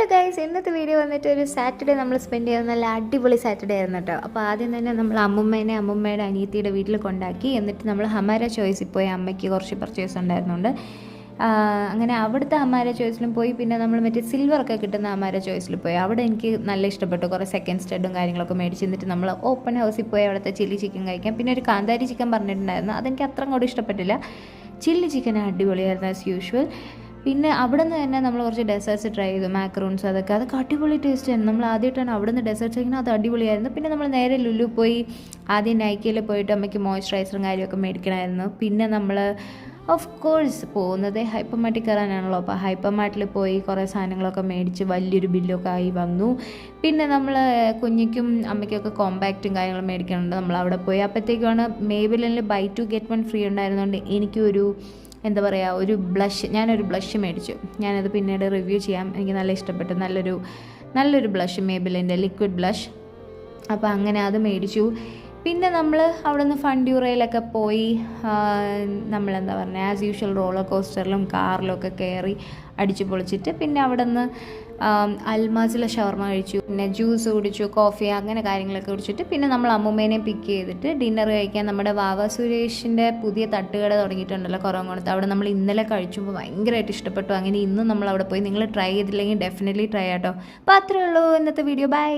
Hello guys, ഇന്നത്തെ video വന്നിട്ട് ഒരു സാറ്റർഡേ നമ്മൾ സ്പെൻഡ് ചെയ്യുന്ന നല്ല അടിപൊളി സാറ്റർഡേ ആയിരുന്നു കേട്ടോ. അപ്പോൾ ആദ്യം തന്നെ നമ്മൾ അമ്മൂമ്മയുടെ അനിയത്തിയുടെ വീട്ടിൽ കൊണ്ടാക്കി. എന്നിട്ട് നമ്മൾ ഹമാര ചോയ്സിൽ പോയി. അമ്മയ്ക്ക് കുറച്ച് പർച്ചേസ് ഉണ്ടായിരുന്നുണ്ട്. അങ്ങനെ അവിടുത്തെ ഹമാര ചോയ്സിലും പോയി. പിന്നെ നമ്മൾ മറ്റേ സിൽവറൊക്കെ കിട്ടുന്ന ഹമാര ചോയ്സിൽ പോയി. അവിടെ എനിക്ക് നല്ല ഇഷ്ടപ്പെട്ടു. കുറേ സെക്കൻഡ് സ്റ്റഡും കാര്യങ്ങളൊക്കെ മേടിച്ച് എന്നിട്ട് നമ്മൾ ഓപ്പൺ ഹൗസിൽ പോയി അവിടുത്തെ ചില്ലി ചിക്കൻ കഴിക്കാം. പിന്നെ ഒരു കാന്താരി ചിക്കൻ പറഞ്ഞിട്ടുണ്ടായിരുന്നു, അതെനിക്ക് അത്ര കൂടെ ഇഷ്ടപ്പെട്ടില്ല. ചില്ലി ചിക്കൻ അടിപൊളിയായിരുന്നു ആസ് യൂഷ്വൽ. പിന്നെ അവിടെ നിന്ന് തന്നെ നമ്മൾ കുറച്ച് ഡെസേർട്ട്സ് ട്രൈ ചെയ്തു, മാക്രോൺസ് അതൊക്കെ അടിപൊളി ടേസ്റ്റ് ആയിരുന്നു. നമ്മൾ ആദ്യമായിട്ടാണ് അവിടെ നിന്ന് ഡെസേർട്ട്സ് കഴിക്കുന്നത്, അത് അടിപൊളിയായിരുന്നു. പിന്നെ നമ്മൾ നേരെ ലുലു പോയി. ആദ്യം നൈക്കയിൽ പോയിട്ട് അമ്മയ്ക്ക് മോയ്സ്ചറൈസറും കാര്യമൊക്കെ മേടിക്കണമായിരുന്നു. പിന്നെ നമ്മൾ ഓഫ് കോഴ്സ് പോകുന്നത് ഹൈപ്പർ മാർട്ടിൽ കയറാനാണല്ലോ. അപ്പോൾ ഹൈപ്പർ മാർട്ടിൽ പോയി കുറേ സാധനങ്ങളൊക്കെ മേടിച്ച് വലിയൊരു ബില്ലൊക്കെ ആയി വന്നു. പിന്നെ നമ്മൾ കുഞ്ഞിക്കും അമ്മയ്ക്കൊക്കെ കോമ്പാക്റ്റും കാര്യങ്ങളും മേടിക്കാനുണ്ട്. നമ്മൾ അവിടെ പോയി. അപ്പോഴത്തേക്കാണ് Maybelline ബൈ 2 get 1 ഫ്രീ ഉണ്ടായിരുന്നുകൊണ്ട് എനിക്കൊരു എന്താ പറയുക, ഞാനൊരു ബ്ലഷ് മേടിച്ചു. ഞാനത് പിന്നീട് റിവ്യൂ ചെയ്യാം. എനിക്ക് നല്ല ഇഷ്ടപ്പെട്ടു. നല്ലൊരു ബ്ലഷ്, Maybelline ലിക്വിഡ് ബ്ലഷ്. അപ്പോൾ അങ്ങനെ അത് മേടിച്ചു. പിന്നെ നമ്മൾ അവിടെ നിന്ന് ഫണ്ടിയൂറയിലൊക്കെ പോയി. നമ്മളെന്താ പറയുക, ആസ് യൂഷ്വൽ റോളർ കോസ്റ്ററിലും കാറിലും ഒക്കെ കയറി അടിച്ചു പൊളിച്ചിട്ട് പിന്നെ അവിടെ നിന്ന് അൽമാസിലെ ഷവർമ കഴിച്ചു. പിന്നെ ജ്യൂസ് കുടിച്ചു, കോഫി, അങ്ങനെ കാര്യങ്ങളൊക്കെ കുടിച്ചിട്ട് പിന്നെ നമ്മൾ അമ്മൂമ്മേനെ പിക്ക് ചെയ്തിട്ട് ഡിന്നർ കഴിക്കാൻ നമ്മുടെ വാവ സുരേഷിൻ്റെ പുതിയ തട്ടുകട തുടങ്ങിയിട്ടുണ്ടല്ലോ കുറവങ്കുളത്ത്. അവിടെ നമ്മൾ ഇന്നലെ കഴിച്ചുമ്പോൾ ഭയങ്കരമായിട്ട് ഇഷ്ടപ്പെട്ടു. അങ്ങനെ ഇന്നും നമ്മൾ അവിടെ പോയി. നിങ്ങൾ ട്രൈ ചെയ്തില്ലെങ്കിൽ ഡെഫിനറ്റ്ലി ട്രൈ ആട്ടോ. അപ്പോൾ അത്രയേ ഉള്ളൂ ഇന്നത്തെ വീഡിയോ. ബൈ.